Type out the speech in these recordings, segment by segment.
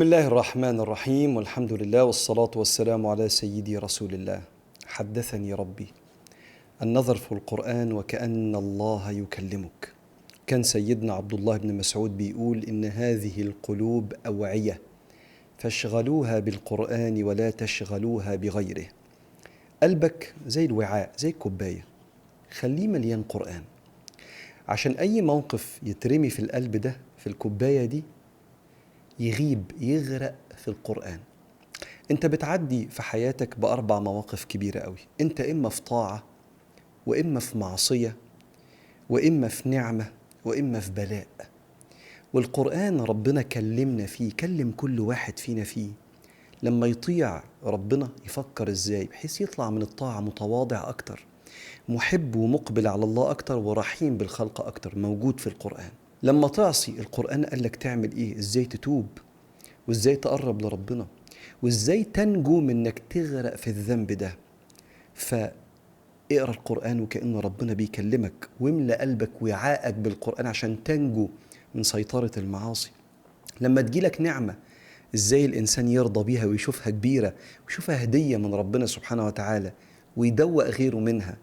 بسم الله الرحمن الرحيم، والحمد لله والصلاة والسلام على سيدي رسول الله. حدثني ربي النظر في القرآن وكأن الله يكلمك. كان سيدنا عبد الله بن مسعود بيقول إن هذه القلوب أوعية فاشغلوها بالقرآن ولا تشغلوها بغيره. قلبك زي الوعاء، زي الكوباية، خليه مليان قرآن عشان أي موقف يترمي في القلب ده، في الكوباية دي، يغرق في القرآن. انت بتعدي في حياتك بأربع مواقف كبيرة قوي، انت إما في طاعة وإما في معصية وإما في نعمة وإما في بلاء. والقرآن ربنا كلمنا فيه، كلم كل واحد فينا فيه. لما يطيع ربنا يفكر ازاي بحيث يطلع من الطاعة متواضع أكتر، محب ومقبل على الله أكتر، ورحيم بالخلق أكتر، موجود في القرآن. لما تعصي القرآن قال لك تعمل إيه، ازاي تتوب وازاي تقرب لربنا وازاي تنجو من انك تغرق في الذنب ده. فاقرأ القرآن وكأن ربنا بيكلمك، واملأ قلبك وعاءك بالقرآن عشان تنجو من سيطرة المعاصي. لما تجيلك نعمة ازاي الإنسان يرضى بيها ويشوفها كبيرة ويشوفها هدية من ربنا سبحانه وتعالى ويدوق غيره منها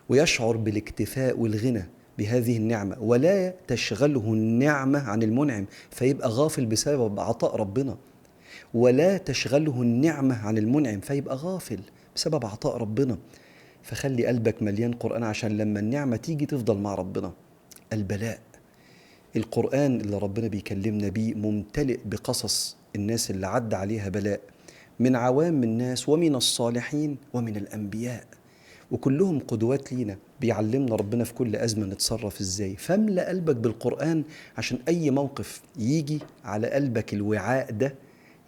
ويشعر بالاكتفاء والغنى بهذه النعمة، ولا تشغله النعمة عن المنعم فيبقى غافل بسبب عطاء ربنا، ولا تشغله النعمة عن المنعم فيبقى غافل بسبب عطاء ربنا. فخلي قلبك مليان قرآن عشان لما النعمة تيجي تفضل مع ربنا. البلاء، القرآن اللي ربنا بيكلمنا بيه ممتلئ بقصص الناس اللي عدى عليها بلاء، من عوام الناس ومن الصالحين ومن الأنبياء، وكلهم قدوات لينا، بيعلمنا ربنا في كل أزمة نتصرف إزاي. فاملأ قلبك بالقرآن عشان أي موقف يجي على قلبك الوعاء ده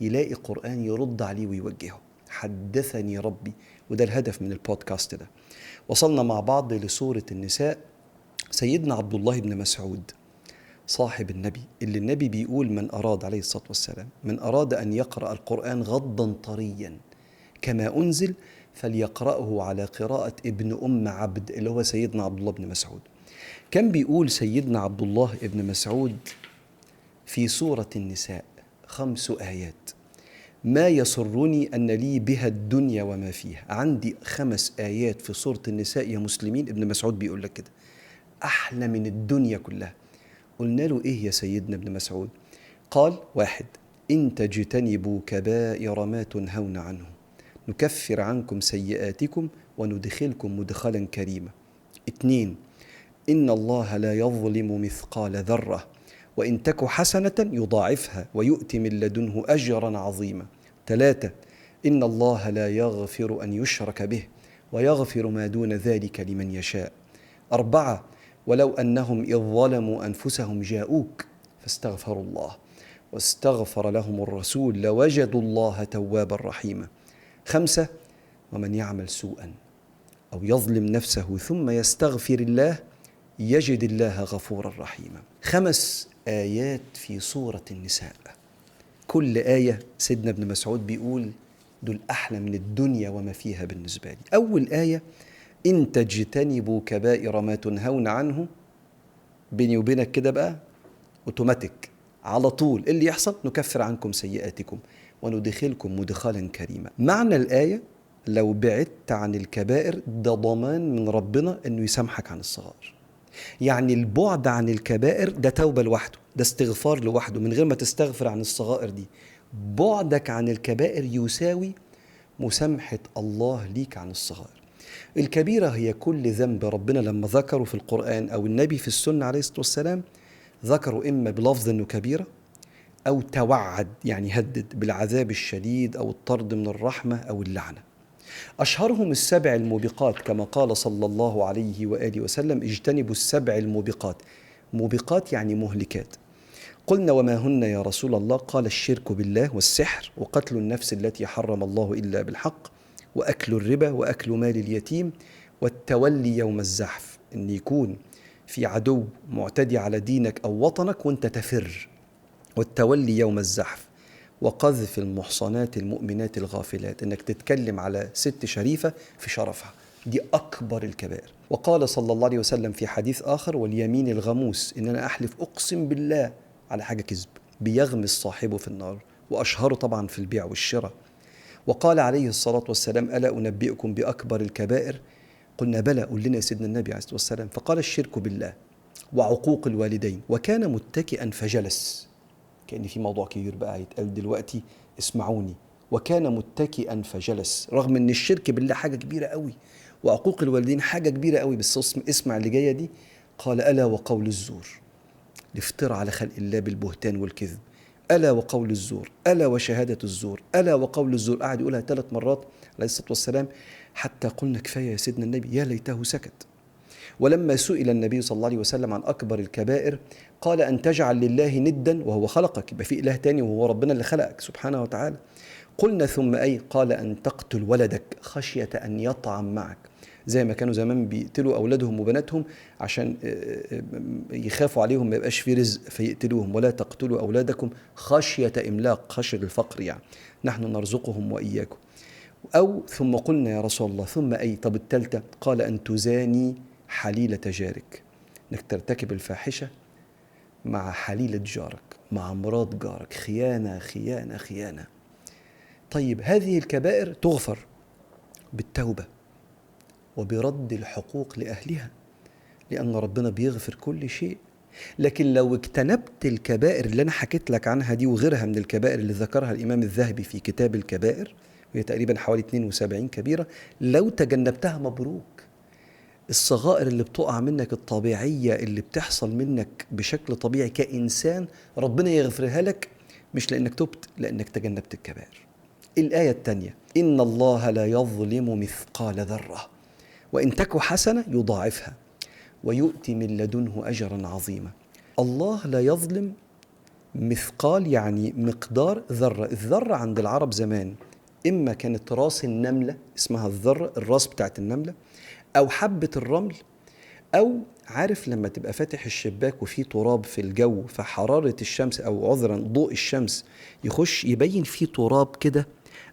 يلاقي قرآن يرد عليه ويوجهه. حدثني ربي، وده الهدف من البودكاست ده. وصلنا مع بعض لسورة النساء. سيدنا عبد الله بن مسعود صاحب النبي، اللي النبي بيقول من أراد عليه الصلاة والسلام من أراد أن يقرأ القرآن غضا طريا كما أنزل فليقرأه على قراءة ابن أم عبد، اللي هو سيدنا عبد الله بن مسعود. كان بيقول سيدنا عبد الله بن مسعود في سورة النساء 5 آيات ما يسرني أن لي بها الدنيا وما فيها. عندي 5 آيات في سورة النساء يا مسلمين، ابن مسعود بيقول لك كده، أحلى من الدنيا كلها. قلنا له إيه يا سيدنا ابن مسعود؟ قال 1 إن تجتنبوا كبائر ما تنهون عنه نكفر عنكم سيئاتكم وندخلكم مدخلا كريما. 2 إن الله لا يظلم مثقال ذرة وإن تك حسنة يضاعفها ويؤتي من لدنه أجرا عظيما. 3 إن الله لا يغفر أن يشرك به ويغفر ما دون ذلك لمن يشاء. 4 ولو أنهم إذ ظلموا أنفسهم جاءوك فاستغفروا الله واستغفر لهم الرسول لوجدوا الله توابا رحيما. 5 ومن يعمل سوءا أو يظلم نفسه ثم يستغفر الله يجد الله غفورا رحيما. 5 آيات في سورة النساء، كل آية سيدنا ابن مسعود بيقول دول أحلى من الدنيا وما فيها بالنسبة لي. أول آية إن تجتنبوا كبائر ما تنهون عنه، بيني وبينك كده بقى أوتوماتيك على طول اللي يحصل نكفر عنكم سيئاتكم وندخلكم مدخلا كريما. معنى الآية لو بعدت عن الكبائر ده ضمان من ربنا أنه يسامحك عن الصغائر. يعني البعد عن الكبائر ده توبة لوحده، ده استغفار لوحده من غير ما تستغفر عن الصغائر دي. بعدك عن الكبائر يساوي مسامحة الله ليك عن الصغائر. الكبيرة هي كل ذنب ربنا لما ذكره في القرآن أو النبي في السنة عليه الصلاة والسلام ذكروا إما بلفظ أنه كبيرة أو توعد، يعني هدد بالعذاب الشديد أو الطرد من الرحمة أو اللعنة. أشهرهم 7 الموبقات كما قال صلى الله عليه وآله وسلم اجتنبوا 7 الموبقات. موبقات يعني مهلكات. قلنا وما هن يا رسول الله؟ قال الشرك بالله والسحر وقتل النفس التي حرم الله إلا بالحق وأكل الربا وأكل مال اليتيم والتولي يوم الزحف، إن يكون في عدو معتدي على دينك أو وطنك وانت تفر، والتولي يوم الزحف، وقذف المحصنات المؤمنات الغافلات، انك تتكلم على ست شريفة في شرفها، دي أكبر الكبائر. وقال صلى الله عليه وسلم في حديث آخر واليمين الغموس، إن أنا أحلف أقسم بالله على حاجة كذب بيغمس صاحبه في النار وأشهره طبعا في البيع والشراء. وقال عليه الصلاة والسلام: ألا أنبئكم بأكبر الكبائر؟ قلنا بلى، قل لنا يا سيدنا النبي عليه الصلاة والسلام. فقال: الشرك بالله وعقوق الوالدين. وكان متكئا فجلس. كأن في موضوع كبير بقى هيتقال دلوقتي، اسمعوني. وكان متكئا فجلس، رغم ان الشرك بالله حاجة كبيرة قوي وعقوق الوالدين حاجة كبيرة قوي، بس اسمع اللي جاية دي. قال: ألا وقول الزور، الافتراء على خلق الله بالبهتان والكذب. ألا وقول الزور، ألا وشهادة الزور، ألا وقول الزور. قعد يقولها 3 مرات عليه الصلاة والسلام، حتى قلنا كفاية يا سيدنا النبي، يا ليته سكت. ولما سئل النبي صلى الله عليه وسلم عن أكبر الكبائر قال: أن تجعل لله ندا وهو خلقك، يبقى في إله تاني وهو ربنا اللي خلقك سبحانه وتعالى. قلنا ثم أي؟ قال: أن تقتل ولدك خشية أن يطعم معك، زي ما كانوا زمان بيقتلوا أولادهم وبناتهم عشان يخافوا عليهم ما يبقاش في رزق فيقتلوهم. ولا تقتلوا أولادكم خشية إملاق، خشية الفقر يعني، نحن نرزقهم وإياكم. أو ثم قلنا يا رسول الله ثم أي؟ طب التالتة؟ قال: أن تزاني حليلة جارك، انك ترتكب الفاحشة مع حليلة جارك، مع مرات جارك، خيانة خيانة خيانة. طيب هذه الكبائر تغفر بالتوبة وبرد الحقوق لأهلها، لأن ربنا بيغفر كل شيء. لكن لو اجتنبت الكبائر اللي أنا حكيت لك عنها دي وغيرها من الكبائر اللي ذكرها الإمام الذهبي في كتاب الكبائر، وهي تقريبا حوالي 72 كبيرة، لو تجنبتها مبروك. الصغائر اللي بتقع منك الطبيعية اللي بتحصل منك بشكل طبيعي كإنسان، ربنا يغفرها لك، مش لأنك تبت، لأنك تجنبت الكبائر. الآية الثانية: إن الله لا يظلم مثقال ذرة وإن تك حسنة يضاعفها ويؤتي من لدنه أجرا عظيما. الله لا يظلم مثقال يعني مقدار ذرة. الذرة عند العرب زمان إما كانت راس النملة اسمها الذرة، الراس بتاعت النملة، أو حبة الرمل، أو عارف لما تبقى فاتح الشباك وفيه تراب في الجو فحرارة الشمس أو عذرا ضوء الشمس يخش يبين فيه تراب كده،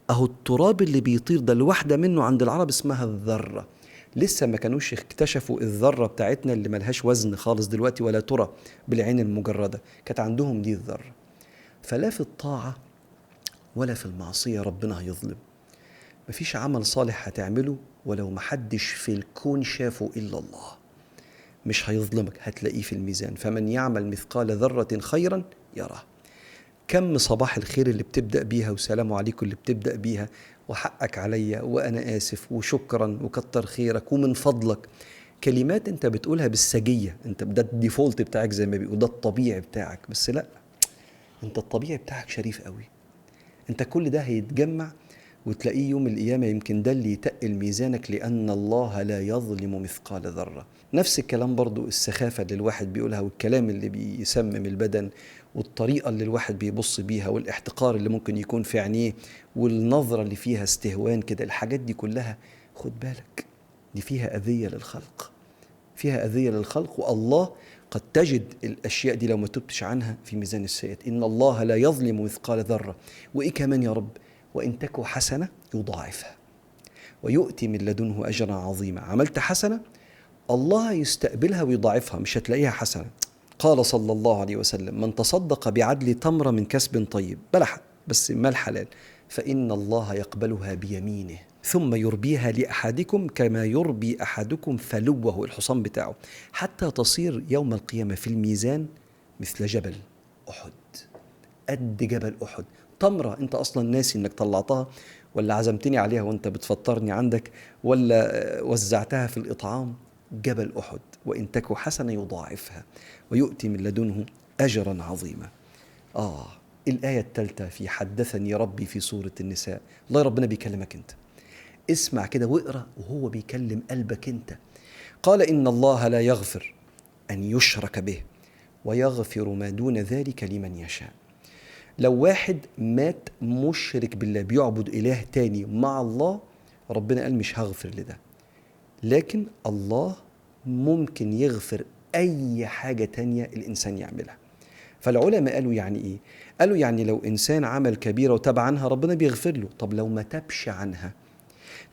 أهو التراب اللي بيطير ده الواحدة منه عند العرب اسمها الذرة. لسه ما كانوش اكتشفوا الذرة بتاعتنا اللي ملهاش وزن خالص دلوقتي ولا ترى بالعين المجردة، كانت عندهم دي الذرة. فلا في الطاعة ولا في المعصية ربنا هيظلم. مفيش عمل صالح هتعمله ولو محدش في الكون شافه إلا الله مش هيظلمك، هتلاقيه في الميزان. فمن يعمل مثقال ذرة خيرا يراه. كم صباح الخير اللي بتبدأ بيها وسلام عليكم اللي بتبدأ بيها وحقك عليا وأنا آسف وشكرا وكتر خيرك ومن فضلك، كلمات انت بتقولها بالسجية، انت ده الديفولت بتاعك زي ما بيقول، ده الطبيعي بتاعك. بس لا، انت الطبيعي بتاعك شريف قوي. انت كل ده هيتجمع وتلاقيه يوم القيامة يمكن ده اللي يتقل ميزانك، لأن الله لا يظلم مثقال ذرة. نفس الكلام برضو السخافة اللي الواحد بيقولها والكلام اللي بيسمم البدن والطريقة اللي الواحد بيبص بيها والاحتقار اللي ممكن يكون في عينيه والنظرة اللي فيها استهوان كده، الحاجات دي كلها خد بالك دي فيها أذية للخلق، فيها أذية للخلق. والله قد تجد الأشياء دي لو ما تبتش عنها في ميزان السيئات. إن الله لا يظلم مثقال ذرة. وإيه كمان يا رب؟ وإن تك حسنة يضاعفها ويؤتي من لدنه أجرا عظيما. عملت حسنة الله يستقبلها ويضاعفها، مش هتلاقيها حسنة. قال صلى الله عليه وسلم: من تصدق بعدل تمرة من كسب طيب، بلح بس مال حلال، فإن الله يقبلها بيمينه ثم يربيها لأحدكم كما يربي أحدكم فلوه، الحصان بتاعه، حتى تصير يوم القيامة في الميزان مثل جبل أحد، قد جبل أحد. تمرة أنت أصلا ناسي أنك طلعتها، ولا عزمتني عليها وأنت بتفطرني عندك، ولا وزعتها في الإطعام. جبل أحد. وإن تك حسنة يضاعفها ويؤتي من لدنه أجرا عظيما. الآية الثالثة في حدثني ربي في سورة النساء. الله ربنا بيكلمك أنت، اسمع كده واقرأ وهو بيكلم قلبك أنت. قال: إن الله لا يغفر أن يشرك به ويغفر ما دون ذلك لمن يشاء. لو واحد مات مشرك بالله بيعبد إله تاني مع الله، ربنا قال مش هغفر لده. لكن الله ممكن يغفر أي حاجة تانية الإنسان يعملها. فالعلماء قالوا يعني إيه؟ قالوا يعني لو إنسان عمل كبيرة وتاب عنها ربنا بيغفر له. طب لو ما تابش عنها،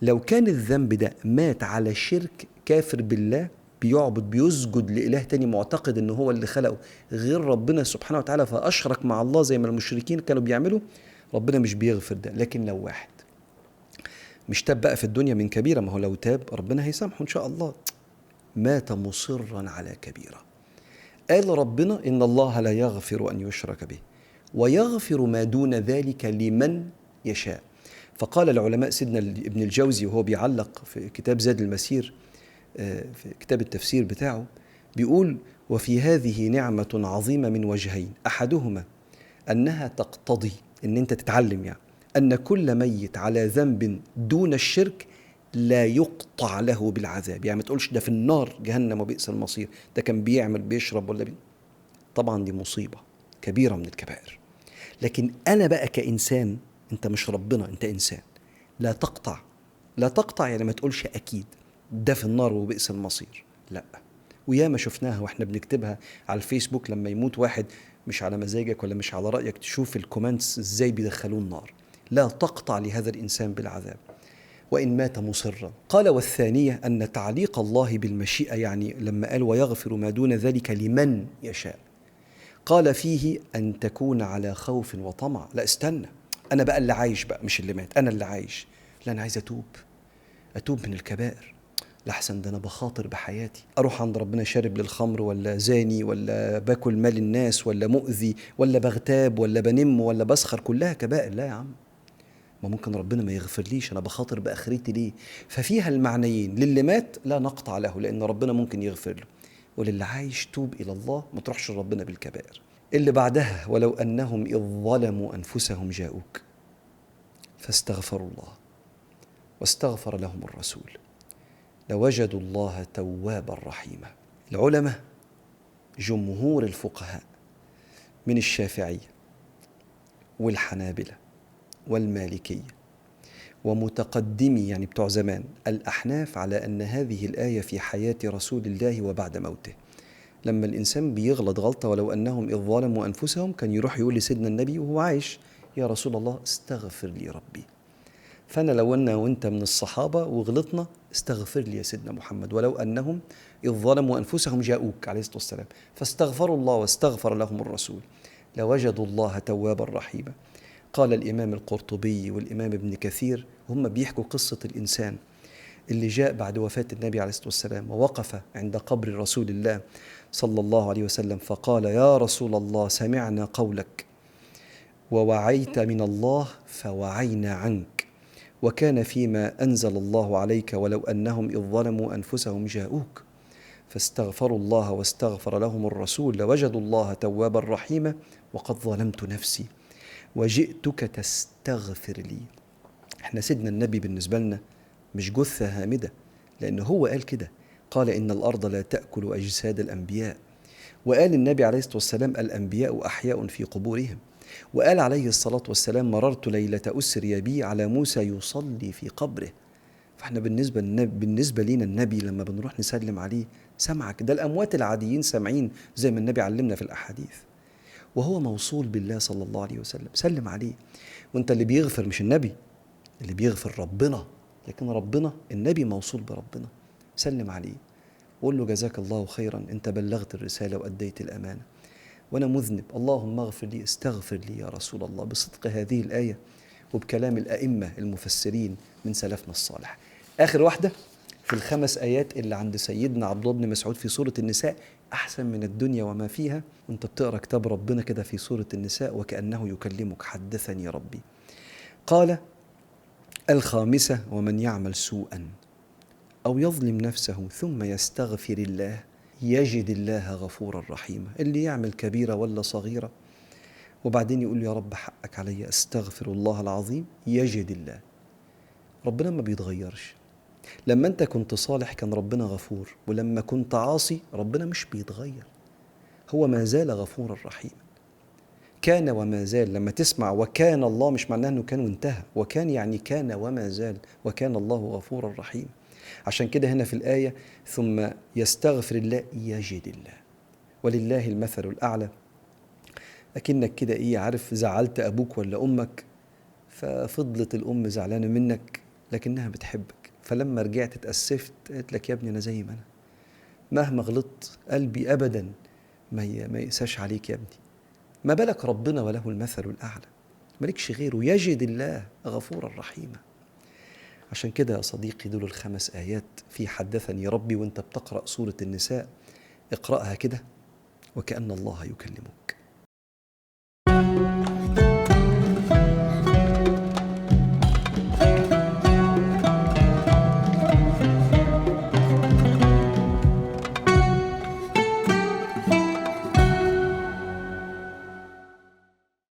لو كان الذنب ده مات على شرك، كافر بالله، بيعبد بيسجد لإله تاني معتقد إنه هو اللي خلقه غير ربنا سبحانه وتعالى، فأشرك مع الله زي ما المشركين كانوا بيعملوا، ربنا مش بيغفر ده. لكن لو واحد مش تاب بقى في الدنيا من كبيرة، ما هو لو تاب ربنا هيسامحه إن شاء الله، مات مصرا على كبيرة، قال ربنا إن الله لا يغفر أن يشرك به ويغفر ما دون ذلك لمن يشاء. فقال العلماء، سيدنا ابن الجوزي وهو بيعلق في كتاب زاد المسير في كتاب التفسير بتاعه، بيقول: وفي هذه نعمة عظيمة من وجهين، أحدهما أنها تقتضي أن أنت تتعلم يعني أن كل ميت على ذنب دون الشرك لا يقطع له بالعذاب. يعني ما تقولش ده في النار جهنم وبئس المصير، ده كان بيعمل بيشرب ولا طبعا دي مصيبة كبيرة من الكبائر. لكن أنا بقى كإنسان، أنت مش ربنا، أنت إنسان، لا تقطع. لا تقطع يعني ما تقولش أكيد ده في النار وبئس المصير، لا. وياما شفناها واحنا بنكتبها على الفيسبوك، لما يموت واحد مش على مزاجك ولا مش على رأيك، تشوف الكومنتس ازاي بيدخلوه النار. لا تقطع لهذا الإنسان بالعذاب وإن مات مصرا. قال: والثانية أن تعليق الله بالمشيئة، يعني لما قال ويغفر ما دون ذلك لمن يشاء، قال فيه أن تكون على خوف وطمع. لا استنى، أنا بقى اللي عايش بقى مش اللي مات، أنا اللي عايش. لا، أنا عايز أتوب من الكبائر، لحسن ده أنا بخاطر بحياتي، أروح عند ربنا شارب للخمر ولا زاني ولا باكل مال الناس ولا مؤذي ولا بغتاب ولا بنم ولا بسخر، كلها كبائر. لا يا عم، ما ممكن ربنا ما يغفرليش، أنا بخاطر بآخرتي ليه؟ ففيها المعنيين، للي مات لا نقطع له لأن ربنا ممكن يغفر له، وللي عايش توب إلى الله، ما تروحش ربنا بالكبائر. اللي بعدها: ولو أنهم إذ ظلموا أنفسهم جاءوك فاستغفروا الله واستغفر لهم الرسول لوجدوا الله توابا رحيما. العلماء جمهور الفقهاء من الشافعية والحنابلة والمالكية ومتقدمي يعني بتوع زمان الأحناف على أن هذه الآية في حياة رسول الله وبعد موته. لما الإنسان بيغلط غلطة، ولو أنهم إذ ظلموا أنفسهم، كان يروح يقول لسيدنا النبي وهو عايش: يا رسول الله استغفر لي ربي. فأنا لو أنا وأنت من الصحابة وغلطنا، استغفر لي يا سيدنا محمد. ولو أنهم إذ ظلموا أنفسهم جاءوك عليه الصلاة والسلام فاستغفروا الله واستغفر لهم الرسول لوجدوا الله توابا رحيما. قال الإمام القرطبي والإمام ابن كثير، هم بيحكوا قصة الإنسان اللي جاء بعد وفاة النبي عليه الصلاة والسلام ووقف عند قبر رسول الله صلى الله عليه وسلم فقال: يا رسول الله، سمعنا قولك ووعيت من الله فوعينا عنك، وكان فيما أنزل الله عليك ولو أنهم إذ ظلموا أنفسهم جاءوك فاستغفروا الله واستغفر لهم الرسول لوجدوا الله توابا رحيما، وقد ظلمت نفسي وجئتك تستغفر لي. احنا سيدنا النبي بالنسبة لنا مش جثة هامدة، لأن هو قال كده، قال: إن الأرض لا تأكل أجساد الأنبياء. وقال النبي عليه الصلاة والسلام: الأنبياء أحياء في قبورهم. وقال عليه الصلاة والسلام: مررت ليلة أسري بي على موسى يصلي في قبره. فاحنا بالنسبة لنا النبي لما بنروح نسلم عليه سمعك، ده الأموات العاديين سامعين زي ما النبي علمنا في الأحاديث، وهو موصول بالله صلى الله عليه وسلم، سلم عليه. وانت اللي بيغفر مش النبي، اللي بيغفر ربنا، لكن ربنا النبي موصول بربنا، سلم عليه وقول له: جزاك الله خيرا، انت بلغت الرسالة وأديت الأمانة وأنا مذنب، اللهم اغفر لي، استغفر لي يا رسول الله، بصدق هذه الآية وبكلام الأئمة المفسرين من سلفنا الصالح. آخر واحدة في الخمس آيات اللي عند سيدنا عبد الله بن مسعود في سورة النساء: أحسن من الدنيا وما فيها. وانت بتقرأ كتاب ربنا كده في سورة النساء وكأنه يكلمك: حدثني ربي. قال: الخامسة: ومن يعمل سوءا أو يظلم نفسه ثم يستغفر الله يجد الله غفورا رحيما. اللي يعمل كبيرة ولا صغيرة وبعدين يقول: يا رب حقك علي، استغفر الله العظيم، يجد الله. ربنا ما بيتغيرش. لما انت كنت صالح كان ربنا غفور، ولما كنت عاصي ربنا مش بيتغير، هو ما زال غفورا رحيما. كان وما زال. لما تسمع وكان الله مش معناه انه كان وانتهى، وكان يعني كان وما زال، وكان الله غفورا رحيما. عشان كده هنا في الآية: ثم يستغفر الله يجد الله، ولله المثل الأعلى. أكنك كده إيه، عارف، زعلت أبوك ولا أمك ففضلت الأم زعلانة منك لكنها بتحبك، فلما رجعت اتأسفت قالت لك: يا ابني أنا زي ما أنا، مهما غلطت قلبي أبدا ما يقساش عليك يا ابني. ما بالك ربنا وله المثل الأعلى. مالكش غيره، يجد الله غفورا رحيما. عشان كده يا صديقي دول ال5 آيات في حدثني ربي، وانت بتقرأ سورة النساء اقرأها كده وكأن الله يكلمك.